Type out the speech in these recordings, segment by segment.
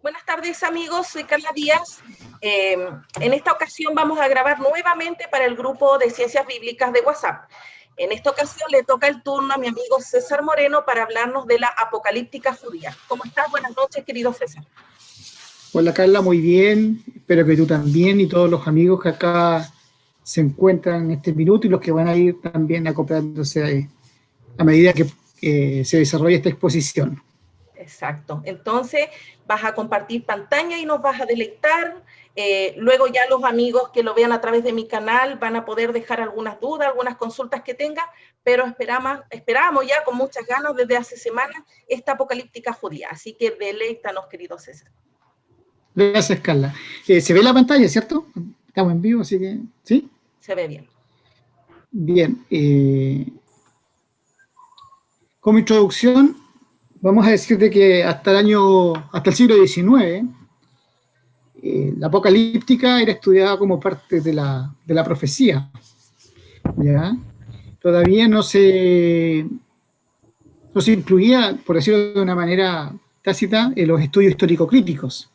Buenas tardes, amigos. Soy Carla Díaz. En esta ocasión vamos a grabar nuevamente para el grupo de Ciencias Bíblicas de WhatsApp. En esta ocasión le toca el turno a mi amigo César Moreno para hablarnos de la apocalíptica judía. ¿Cómo estás? Buenas noches, querido César. Hola Carla, muy bien. Espero que tú también y todos los amigos que acá se encuentran en este minuto y los que van a ir también acoplándose a medida que se desarrolla esta exposición. Exacto. Entonces vas a compartir pantalla y nos vas a deleitar. Luego ya los amigos que lo vean a través de mi canal van a poder dejar algunas dudas, algunas consultas que tengan, pero esperamos ya con muchas ganas desde hace semanas esta apocalíptica judía. Así que deleítanos, querido César. Gracias, Carla. Se ve la pantalla, ¿cierto? Estamos en vivo, así que, ¿sí? Se ve bien. Bien. Como introducción, vamos a decir de que hasta el siglo XIX, la apocalíptica era estudiada como parte de la profecía, ¿ya? Todavía no se incluía, por decirlo de una manera tácita, en los estudios histórico-críticos.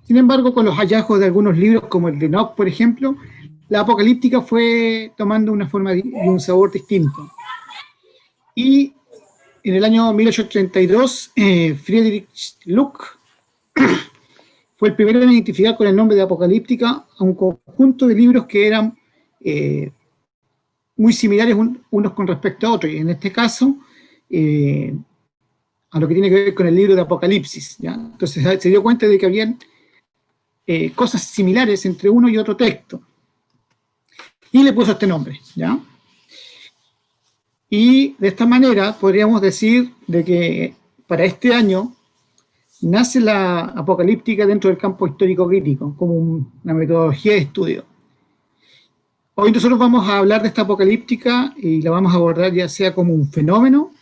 Sin embargo, con los hallazgos de algunos libros, como el de Enoch, por ejemplo, la apocalíptica fue tomando una forma y un sabor distinto. Y en el año 1832, Friedrich Lück fue el primero en identificar con el nombre de apocalíptica a un conjunto de libros que eran muy similares unos con respecto a otros. Y en este caso, a lo que tiene que ver con el libro de Apocalipsis, ¿ya? Entonces se dio cuenta de que habían cosas similares entre uno y otro texto. Y le puso este nombre, ¿ya? Y de esta manera podríamos decir de que para este año nace la apocalíptica dentro del campo histórico crítico, como una metodología de estudio. Hoy nosotros vamos a hablar de esta apocalíptica y la vamos a abordar ya sea como un fenómeno,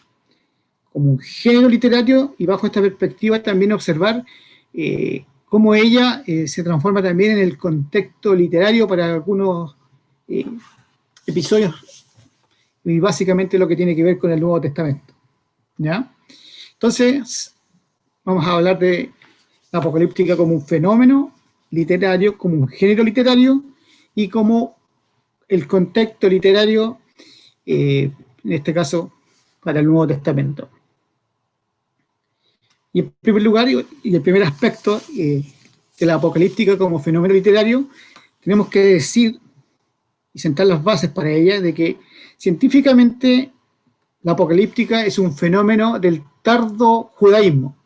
como un género literario, y bajo esta perspectiva también observar cómo ella se transforma también en el contexto literario para algunos episodios, y básicamente lo que tiene que ver con el Nuevo Testamento, ¿ya? Entonces, vamos a hablar de la apocalíptica como un fenómeno literario, como un género literario y como el contexto literario, en este caso, para el Nuevo Testamento. Y en primer lugar, y el primer aspecto de la apocalíptica como fenómeno literario, tenemos que decir y sentar las bases para ella de que científicamente la apocalíptica es un fenómeno del tardo judaísmo.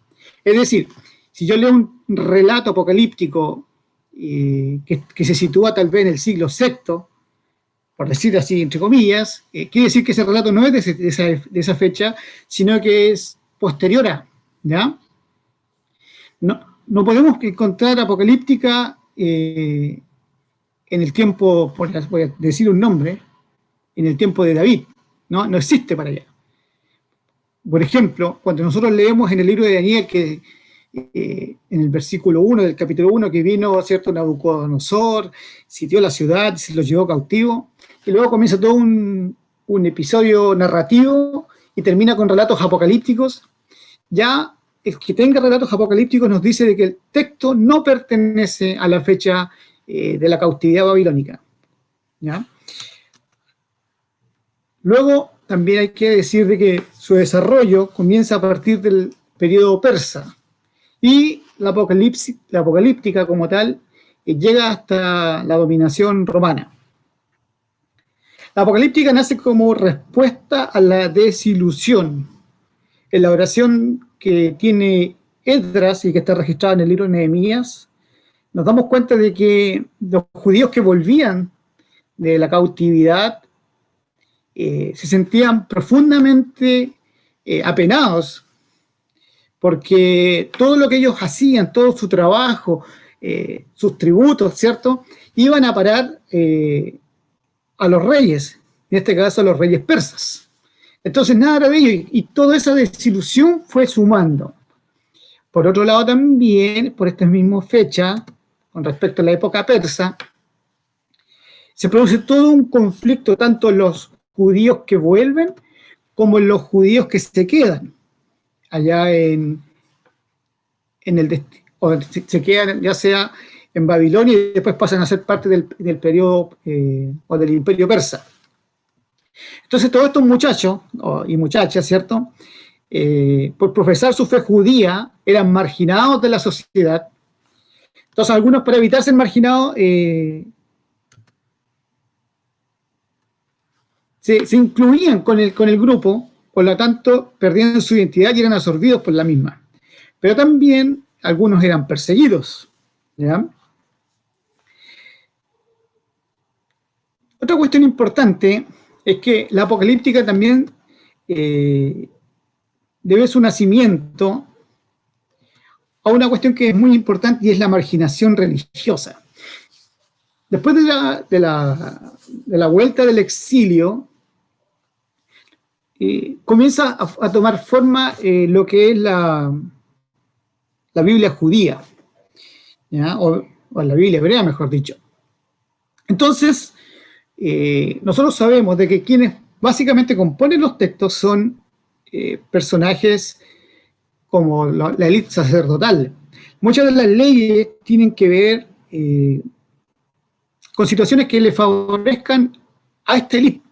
Es decir, si yo leo un relato apocalíptico que se sitúa tal vez en el siglo VI, por decir así, entre comillas, quiere decir que ese relato no es de esa fecha, sino que es posterior a, ¿ya? No podemos encontrar apocalíptica en el tiempo, voy a decir un nombre, en el tiempo de David, no existe para allá. Por ejemplo, cuando nosotros leemos en el libro de Daniel que en el versículo 1 del capítulo 1 que vino, ¿cierto?, Nabucodonosor, sitió la ciudad, se los llevó cautivo, y luego comienza todo un episodio narrativo y termina con relatos apocalípticos. Ya el que tenga relatos apocalípticos nos dice de que el texto no pertenece a la fecha de la cautividad babilónica, ¿ya? Luego también hay que decir de que su desarrollo comienza a partir del periodo persa y la apocalíptica como tal llega hasta la dominación romana. La apocalíptica nace como respuesta a la desilusión. En la oración que tiene Esdras y que está registrada en el libro de Nehemías, nos damos cuenta de que los judíos que volvían de la cautividad se sentían profundamente apenados, porque todo lo que ellos hacían, todo su trabajo, sus tributos, ¿cierto?, iban a parar a los reyes, en este caso a los reyes persas. Entonces nada era de ello, y toda esa desilusión fue sumando. Por otro lado también, por esta misma fecha, con respecto a la época persa, se produce todo un conflicto tanto en los judíos que vuelven como en los judíos que se quedan allá en o se quedan ya sea en Babilonia y después pasan a ser parte del periodo o del imperio persa. Entonces todos estos muchachos y muchachas, ¿cierto? Por profesar su fe judía, eran marginados de la sociedad. Entonces algunos, para evitar ser marginados, se incluían con el grupo, por lo tanto perdían su identidad y eran absorbidos por la misma. Pero también algunos eran perseguidos, ¿ya? Otra cuestión importante es que la apocalíptica también debe su nacimiento a una cuestión que es muy importante y es la marginación religiosa. Después de la vuelta del exilio, comienza a tomar forma lo que es la Biblia judía, ¿ya? O la Biblia hebrea, mejor dicho. Entonces, nosotros sabemos de que quienes básicamente componen los textos son personajes como la élite sacerdotal. Muchas de las leyes tienen que ver con situaciones que le favorezcan a esta élite.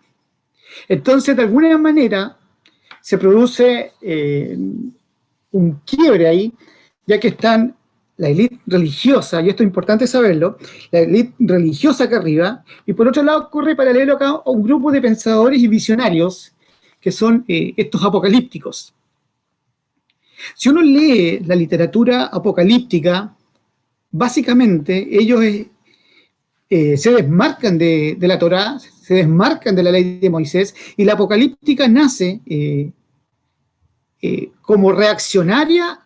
Entonces, de alguna manera, se produce un quiebre ahí, ya que están la élite religiosa, y esto es importante saberlo, la élite religiosa acá arriba, y por otro lado corre paralelo acá a un grupo de pensadores y visionarios, que son estos apocalípticos. Si uno lee la literatura apocalíptica, básicamente ellos se desmarcan de la Torá, se desmarcan de la ley de Moisés, y la apocalíptica nace como reaccionaria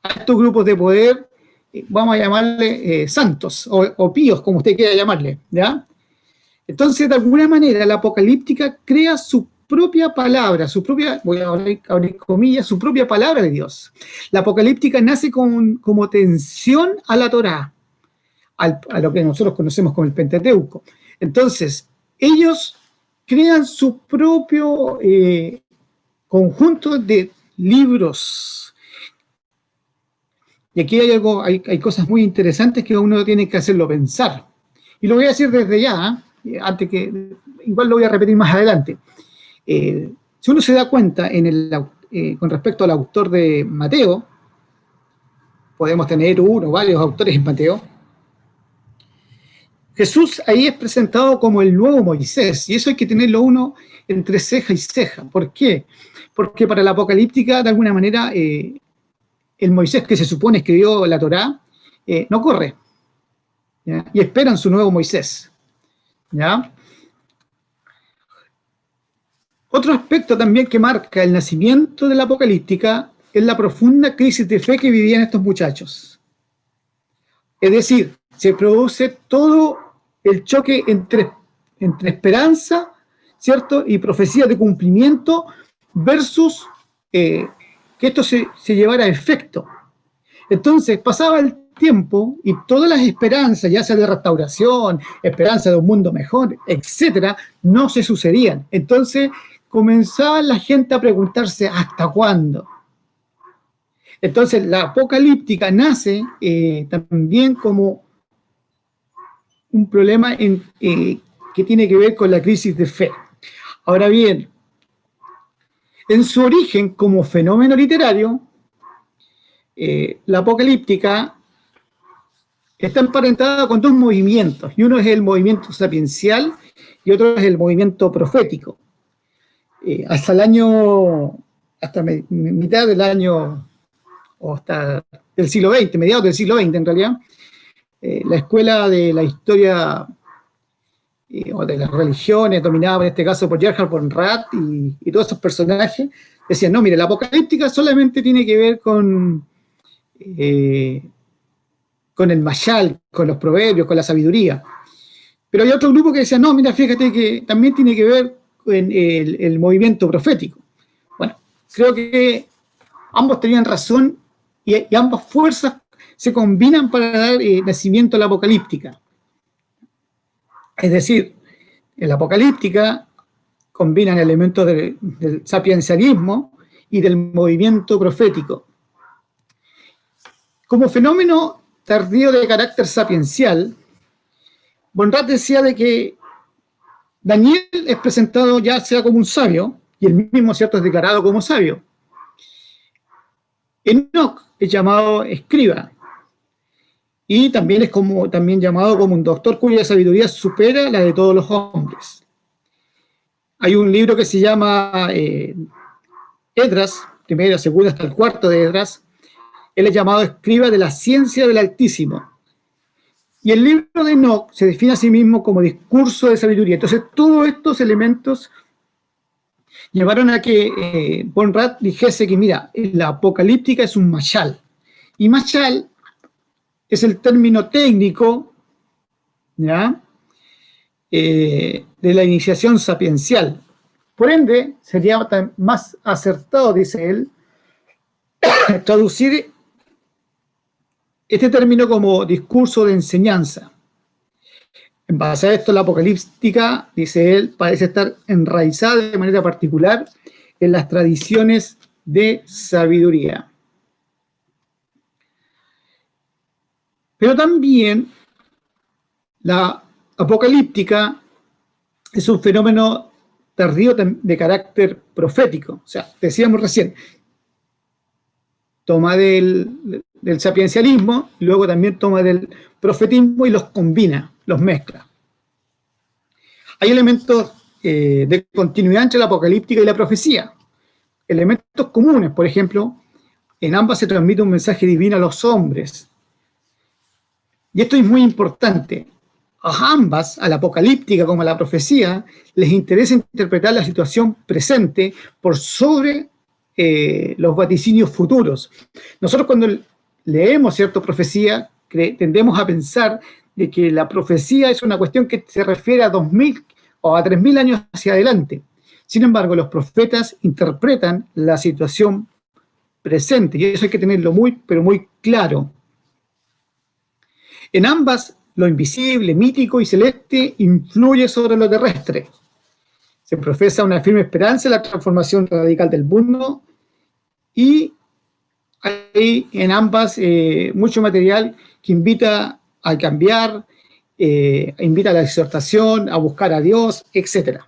a estos grupos de poder, vamos a llamarle santos o píos, como usted quiera llamarle, ¿ya? Entonces, de alguna manera, la apocalíptica crea su propia palabra, voy a abrir comillas, su propia palabra de Dios. La apocalíptica nace como tensión a la Torá, a lo que nosotros conocemos como el Pentateuco. Entonces, ellos crean su propio conjunto de libros. Y aquí hay cosas muy interesantes que uno tiene que hacerlo pensar. Y lo voy a decir desde ya, antes que, igual lo voy a repetir más adelante. Si uno se da cuenta con respecto al autor de Mateo, podemos tener uno o varios autores en Mateo, Jesús ahí es presentado como el nuevo Moisés, y eso hay que tenerlo uno entre ceja y ceja. ¿Por qué? Porque para la apocalíptica, de alguna manera, el Moisés que se supone escribió la Torá, no corre, ¿ya? Y esperan su nuevo Moisés, ¿ya? Otro aspecto también que marca el nacimiento de la apocalíptica es la profunda crisis de fe que vivían estos muchachos. Es decir, se produce todo el choque entre esperanza, ¿cierto?, y profecía de cumplimiento versus que esto se llevara a efecto. Entonces pasaba el tiempo y todas las esperanzas, ya sea de restauración, esperanza de un mundo mejor, etcétera, no se sucedían. Entonces comenzaba la gente a preguntarse ¿hasta cuándo? Entonces la apocalíptica nace también como un problema que tiene que ver con la crisis de fe. Ahora bien, en su origen como fenómeno literario, la apocalíptica está emparentada con dos movimientos, y uno es el movimiento sapiencial y otro es el movimiento profético. Hasta mitad del año, o hasta del siglo XX, mediados del siglo XX en realidad, la escuela de la historia o de las religiones, dominada en este caso por Gerhard von Rath y todos esos personajes, decían, no, mire, la apocalíptica solamente tiene que ver con el Mashal, con los proverbios, con la sabiduría. Pero hay otro grupo que decía, no, mira, fíjate que también tiene que ver con el movimiento profético. Bueno, creo que ambos tenían razón y ambas fuerzas se combinan para dar nacimiento a la apocalíptica. Es decir, en la apocalíptica combinan elementos del sapiencialismo y del movimiento profético. Como fenómeno tardío de carácter sapiencial, Bonrat decía de que Daniel es presentado ya sea como un sabio, y el mismo, ¿cierto?, es declarado como sabio. Enoc es llamado escriba, y también es también llamado como un doctor cuya sabiduría supera la de todos los hombres. Hay un libro que se llama Esdras, primera, segunda hasta el cuarto de Esdras. Él es llamado escriba de la ciencia del Altísimo. Y el libro de Enoc se define a sí mismo como discurso de sabiduría. Entonces, todos estos elementos llevaron a que Bonrat dijese que, mira, la apocalíptica es un mashal. Y mashal es el término técnico, ¿ya?, de la iniciación sapiencial. Por ende, sería más acertado, dice él, traducir este término como discurso de enseñanza. En base a esto, la apocalíptica, dice él, parece estar enraizada de manera particular en las tradiciones de sabiduría. Pero también la apocalíptica es un fenómeno tardío de carácter profético. O sea, decíamos recién, toma del sapiencialismo, y luego también toma del profetismo y los combina, los mezcla. Hay elementos de continuidad entre la apocalíptica y la profecía. Elementos comunes, por ejemplo, en ambas se transmite un mensaje divino a los hombres. Y esto es muy importante. A ambas, a la apocalíptica como a la profecía, les interesa interpretar la situación presente por sobre los vaticinios futuros. Nosotros cuando leemos, ¿cierto?, profecía, tendemos a pensar de que la profecía es una cuestión que se refiere a 2000 o a 3000 años hacia adelante. Sin embargo, los profetas interpretan la situación presente, y eso hay que tenerlo muy, pero muy claro. En ambas, lo invisible, mítico y celeste influye sobre lo terrestre. Se profesa una firme esperanza en la transformación radical del mundo, y hay en ambas mucho material que invita a cambiar, invita a la exhortación, a buscar a Dios, etc.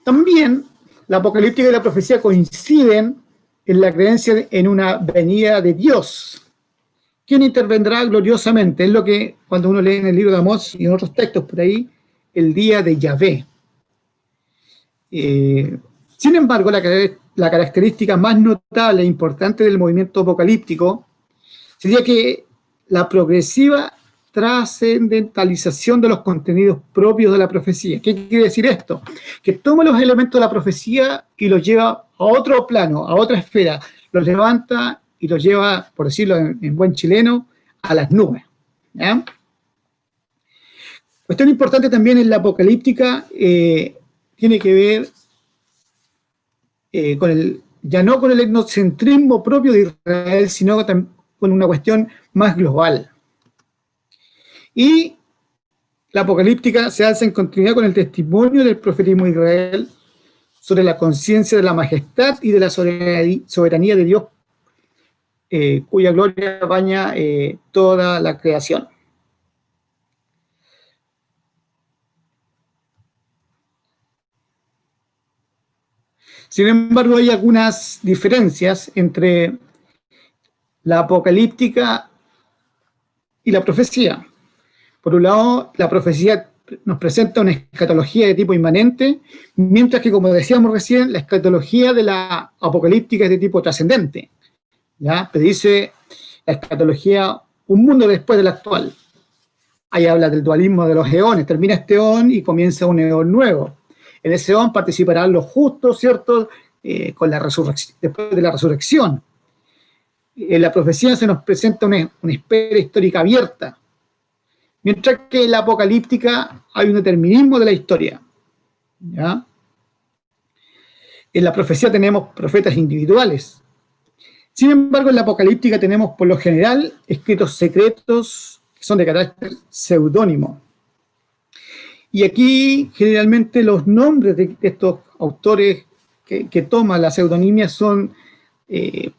También la apocalíptica y la profecía coinciden en la creencia en una venida de Dios, quien intervendrá gloriosamente. Es lo que cuando uno lee en el libro de Amós y en otros textos por ahí, el día de Yahvé. Sin embargo, la característica más notable e importante del movimiento apocalíptico sería que la progresiva trascendentalización de los contenidos propios de la profecía. ¿Qué quiere decir esto? Que toma los elementos de la profecía y los lleva a otro plano, a otra esfera, los levanta y los lleva, por decirlo en buen chileno, a las nubes. ¿Ya? Cuestión importante también en la apocalíptica tiene que ver ya no con el etnocentrismo propio de Israel, sino con una cuestión más global. Y la apocalíptica se alza en continuidad con el testimonio del profetismo de Israel sobre la conciencia de la majestad y de la soberanía de Dios, cuya gloria baña toda la creación. Sin embargo, hay algunas diferencias entre la apocalíptica y la profecía. Por un lado, la profecía nos presenta una escatología de tipo inmanente, mientras que, como decíamos recién, la escatología de la apocalíptica es de tipo trascendente. ¿Ya? Predice la escatología un mundo después del actual. Ahí habla del dualismo de los eones. Termina este eón y comienza un eón nuevo. En ese eón participarán los justos, ¿cierto?, con la resurrección, después de la resurrección. En la profecía se nos presenta una espera histórica abierta, mientras que en la apocalíptica hay un determinismo de la historia. ¿Ya? En la profecía tenemos profetas individuales. Sin embargo, en la apocalíptica tenemos, por lo general, escritos secretos que son de carácter seudónimo. Y aquí, generalmente, los nombres de estos autores que toman la pseudonimia son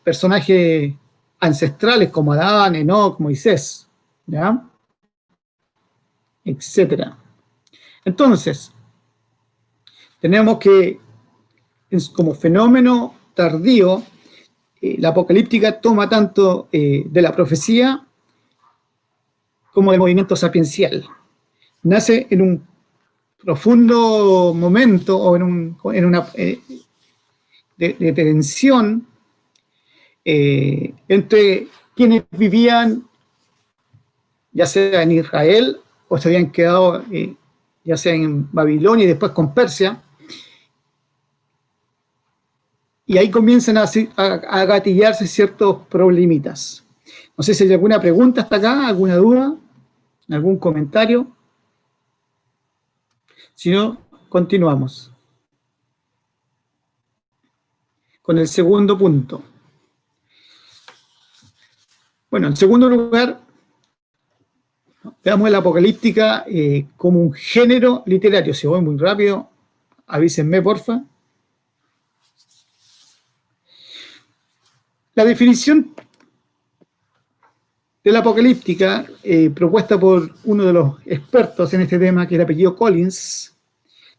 personajes ancestrales como Adán, Enoc, Moisés, ¿ya? Etcétera. Entonces, tenemos que, como fenómeno tardío, la apocalíptica toma tanto de la profecía como del movimiento sapiencial. Nace en un profundo momento o en una de tensión entre quienes vivían ya sea en Israel o se habían quedado ya sea en Babilonia y después con Persia, y ahí comienzan a gatillarse ciertos problemitas. No sé si hay alguna pregunta hasta acá, alguna duda, algún comentario. Si no, continuamos con el segundo punto. Bueno, en segundo lugar, veamos la apocalíptica como un género literario. Si voy muy rápido, avísenme, porfa. La definición de la apocalíptica, propuesta por uno de los expertos en este tema, que es el apellido Collins,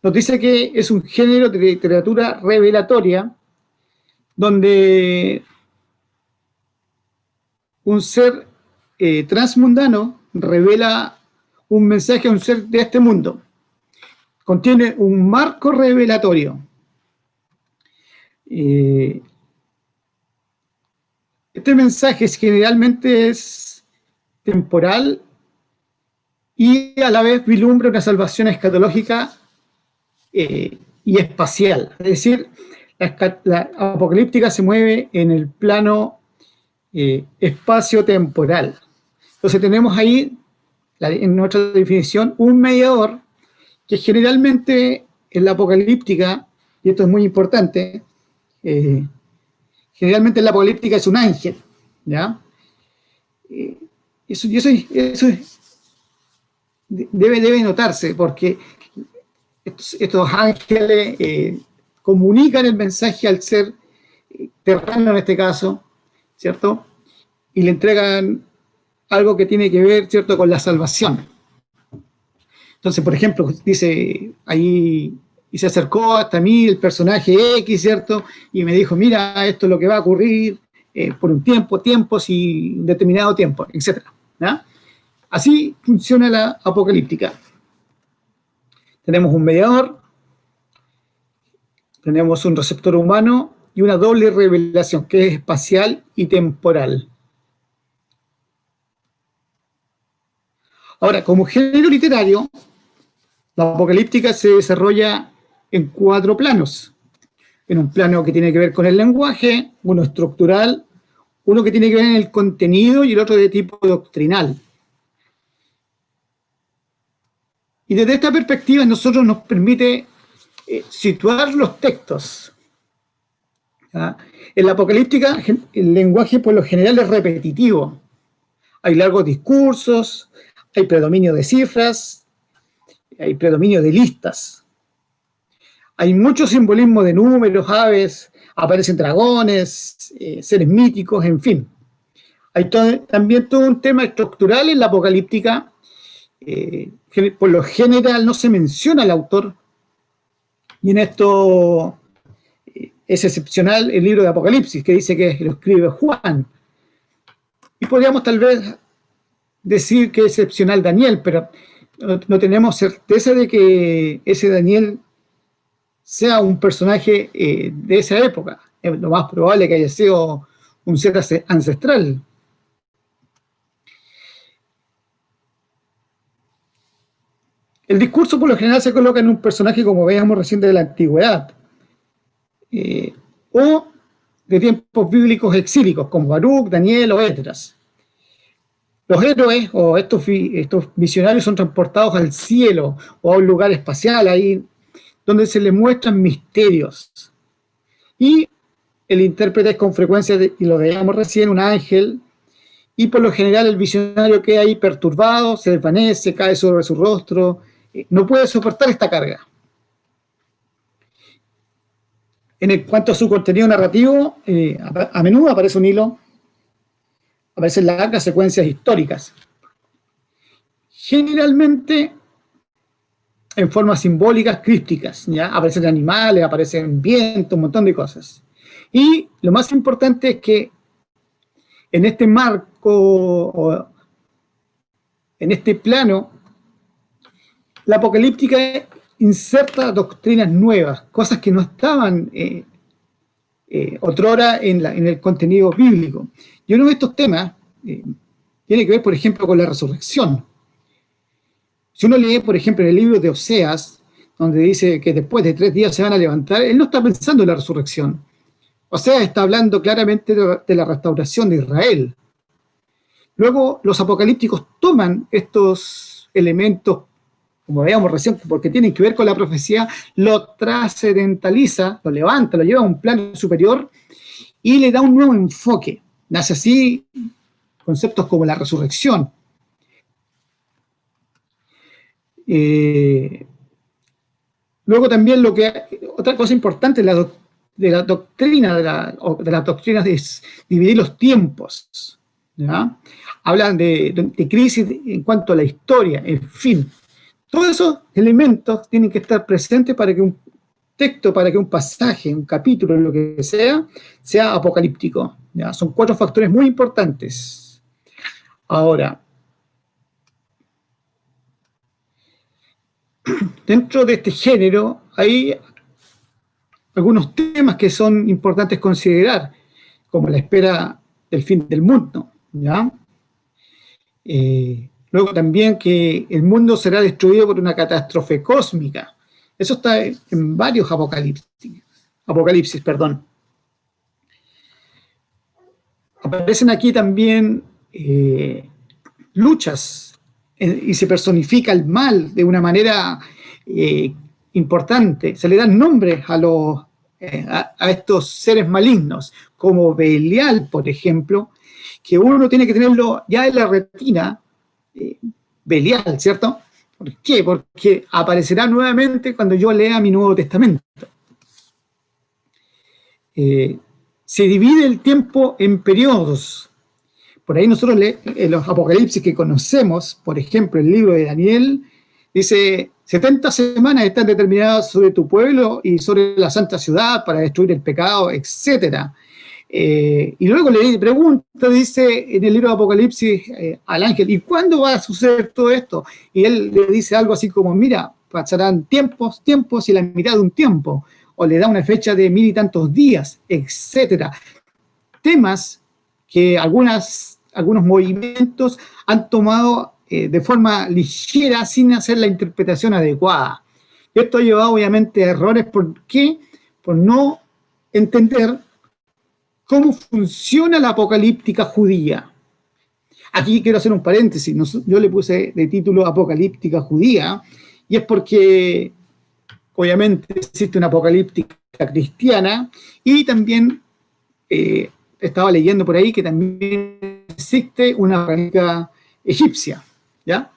nos dice que es un género de literatura revelatoria donde un ser transmundano revela un mensaje a un ser de este mundo. Contiene un marco revelatorio. Este mensaje generalmente es temporal y a la vez vislumbra una salvación escatológica y espacial. Es decir, la apocalíptica se mueve en el plano espacio-temporal. Entonces tenemos ahí, en nuestra definición, un mediador que generalmente en la apocalíptica, y esto es muy importante, generalmente en la apocalíptica es un ángel, ¿ya? Eso debe notarse, porque estos ángeles comunican el mensaje al ser terreno en este caso, ¿cierto? Y le entregan algo que tiene que ver, ¿cierto?, con la salvación. Entonces, por ejemplo, dice ahí, y se acercó hasta mí el personaje X, ¿cierto? Y me dijo, mira, esto es lo que va a ocurrir por un tiempos y un determinado tiempo, etc. ¿Ya? Así funciona la apocalíptica. Tenemos un mediador, tenemos un receptor humano y una doble revelación, que es espacial y temporal. Ahora, como género literario, la apocalíptica se desarrolla en 4 planos. En un plano que tiene que ver con el lenguaje, uno estructural, uno que tiene que ver en el contenido y el otro de tipo doctrinal. Y desde esta perspectiva nosotros nos permite situar los textos. ¿Ya? En la apocalíptica el lenguaje por lo general es repetitivo. Hay largos discursos, hay predominio de cifras, hay predominio de listas. Hay mucho simbolismo de números, aves, aparecen dragones, seres míticos, en fin. Hay también todo un tema estructural en la apocalíptica. Por lo general no se menciona al autor, y en esto es excepcional el libro de Apocalipsis, que dice que lo escribe Juan. Y podríamos tal vez decir que es excepcional Daniel, pero no tenemos certeza de que ese Daniel sea un personaje de esa época. Es lo más probable que haya sido un ser ancestral. El discurso por lo general se coloca en un personaje, como veíamos recién, de la antigüedad, o de tiempos bíblicos exílicos, como Baruch, Daniel o Esdras. Los héroes o estos visionarios son transportados al cielo o a un lugar espacial, ahí donde se les muestran misterios. Y el intérprete es con frecuencia, y lo veíamos recién, un ángel, y por lo general el visionario queda ahí perturbado, se desvanece, cae sobre su rostro, no puede soportar esta carga. En cuanto a su contenido narrativo, a menudo aparece un hilo, aparecen largas secuencias históricas, generalmente en formas simbólicas crípticas, ¿ya? Aparecen animales, aparecen vientos, un montón de cosas. Y lo más importante es que en este marco, o en este plano, la apocalíptica inserta doctrinas nuevas, cosas que no estaban otrora en el contenido bíblico. Y uno de estos temas tiene que ver, por ejemplo, con la resurrección. Si uno lee, por ejemplo, en el libro de Oseas, donde dice que después de 3 días se van a levantar, él no está pensando en la resurrección. Oseas está hablando claramente de la restauración de Israel. Luego, los apocalípticos toman estos elementos, como veíamos recién, porque tienen que ver con la profecía, lo trascendentaliza, lo levanta, lo lleva a un plano superior y le da un nuevo enfoque. Nace así conceptos como la resurrección. Luego también otra cosa importante de la doctrina, de las doctrinas es dividir los tiempos, ¿ya? Hablan de crisis en cuanto a la historia, en fin. Todos esos elementos tienen que estar presentes para que un texto, para que un pasaje, un capítulo, lo que sea apocalíptico, ¿ya? Son 4 factores muy importantes. Ahora, dentro de este género hay algunos temas que son importantes considerar, como la espera del fin del mundo, ¿ya? Luego también que el mundo será destruido por una catástrofe cósmica. Eso está en varios apocalipsis, perdón. Aparecen aquí también luchas y se personifica el mal de una manera importante. Se le dan nombres a estos seres malignos, como Belial, por ejemplo, que uno tiene que tenerlo ya en la retina, Belial, ¿cierto? ¿Por qué? Porque aparecerá nuevamente cuando yo lea mi Nuevo Testamento. Se divide el tiempo en periodos. Por ahí nosotros en los apocalipsis que conocemos, por ejemplo, el libro de Daniel, dice, 70 semanas están determinadas sobre tu pueblo y sobre la santa ciudad para destruir el pecado, etc. Y luego le pregunta, dice en el libro de Apocalipsis al ángel, ¿y cuándo va a suceder todo esto? Y él le dice algo así como, mira, pasarán tiempos y la mitad de un tiempo, o le da una fecha de 1000 y tantos días, etc. Temas que algunos movimientos han tomado de forma ligera sin hacer la interpretación adecuada. Esto ha llevado obviamente a errores. ¿Por qué? Por no entender cómo funciona la apocalíptica judía. Aquí quiero hacer un paréntesis. Yo le puse de título Apocalíptica judía, y es porque obviamente existe una apocalíptica cristiana, y también estaba leyendo por ahí que también existe una apocalíptica egipcia, ¿ya?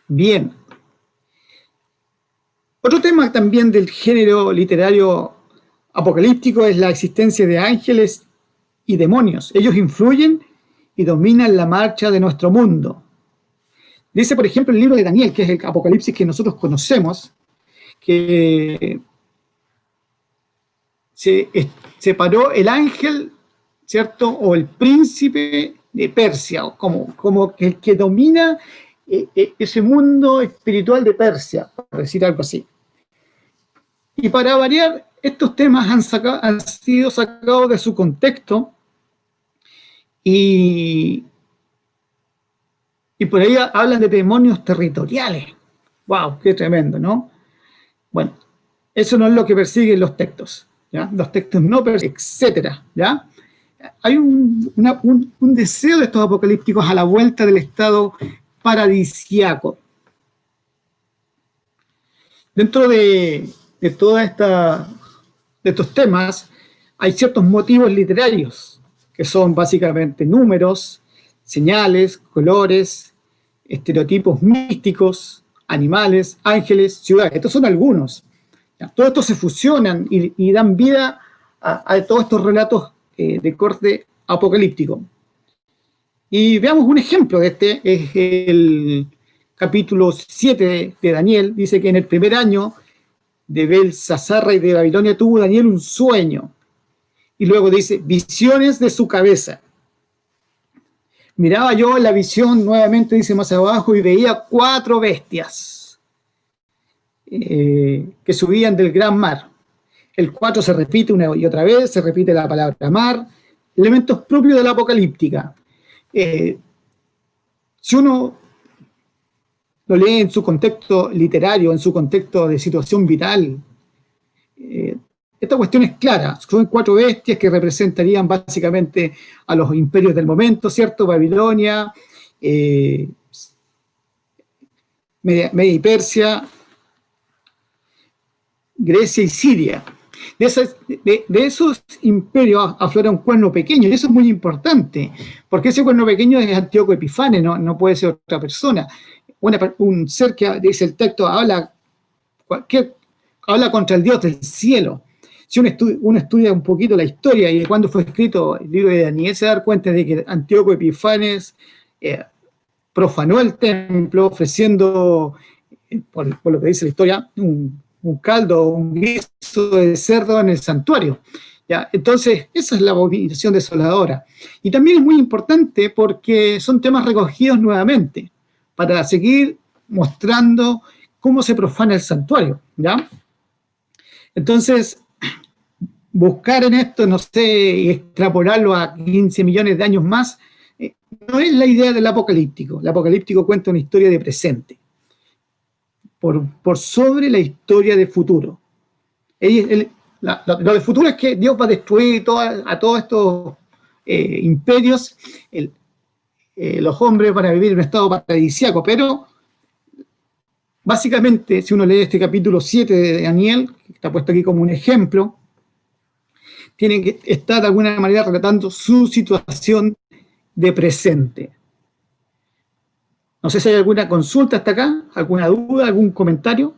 Bien. Otro tema también del género literario apocalíptico es la existencia de ángeles y demonios. Ellos influyen y dominan la marcha de nuestro mundo. Dice, por ejemplo, el libro de Daniel, que es el apocalipsis que nosotros conocemos, que se separó el ángel, ¿cierto? O el príncipe de Persia, o como el que domina ese mundo espiritual de Persia, por decir algo así. Y para variar, estos temas han sido sacados de su contexto y por ahí hablan de demonios territoriales. ¡Wow! ¡Qué tremendo!, ¿no? Bueno, eso no es lo que persiguen los textos, ¿ya? Los textos no persiguen, etcétera, ¿ya? Hay un deseo de estos apocalípticos a la vuelta del estado paradisiaco. Dentro de estos temas hay ciertos motivos literarios, que son básicamente números, señales, colores, estereotipos místicos, animales, ángeles, ciudades. Estos son algunos, Todo esto se fusionan y dan vida a todos estos relatos de corte apocalíptico. Y veamos un ejemplo de este, es el capítulo 7 de Daniel. Dice que en el primer año de Belsasar, rey de Babilonia, tuvo Daniel un sueño. Y luego dice, visiones de su cabeza. Miraba yo en la visión, nuevamente dice más abajo, y veía 4 bestias que subían del gran mar. El 4 se repite una y otra vez, se repite la palabra mar, elementos propios de la apocalíptica. Si uno lo lee en su contexto literario, en su contexto de situación vital, esta cuestión es clara. Son 4 bestias que representarían básicamente a los imperios del momento, ¿cierto? Babilonia, Media y Persia, Grecia y Siria. De esos imperios aflora un cuerno pequeño, y eso es muy importante, porque ese cuerno pequeño es Antíoco Epifanes, no puede ser otra persona. Un ser que, dice el texto, habla contra el Dios del cielo. Si uno estudia un poquito la historia y de cuándo fue escrito el libro de Daniel, se da cuenta de que Antíoco Epifanes profanó el templo ofreciendo, por lo que dice la historia, un caldo, un guiso de cerdo en el santuario. ¿Ya? Entonces, esa es la abominación desoladora. Y también es muy importante porque son temas recogidos nuevamente para seguir mostrando cómo se profana el santuario. ¿Ya? Entonces, buscar en esto, no sé, y extrapolarlo a 15 millones de años más, no es la idea del apocalíptico. El apocalíptico cuenta una historia de presente, por sobre la historia de futuro. Lo de futuro es que Dios va a destruir a todos estos imperios, los hombres van a vivir en un estado paradisíaco, pero básicamente, si uno lee este capítulo 7 de Daniel, que está puesto aquí como un ejemplo, tiene que estar de alguna manera relatando su situación de presente. No sé si hay alguna consulta hasta acá, alguna duda, algún comentario.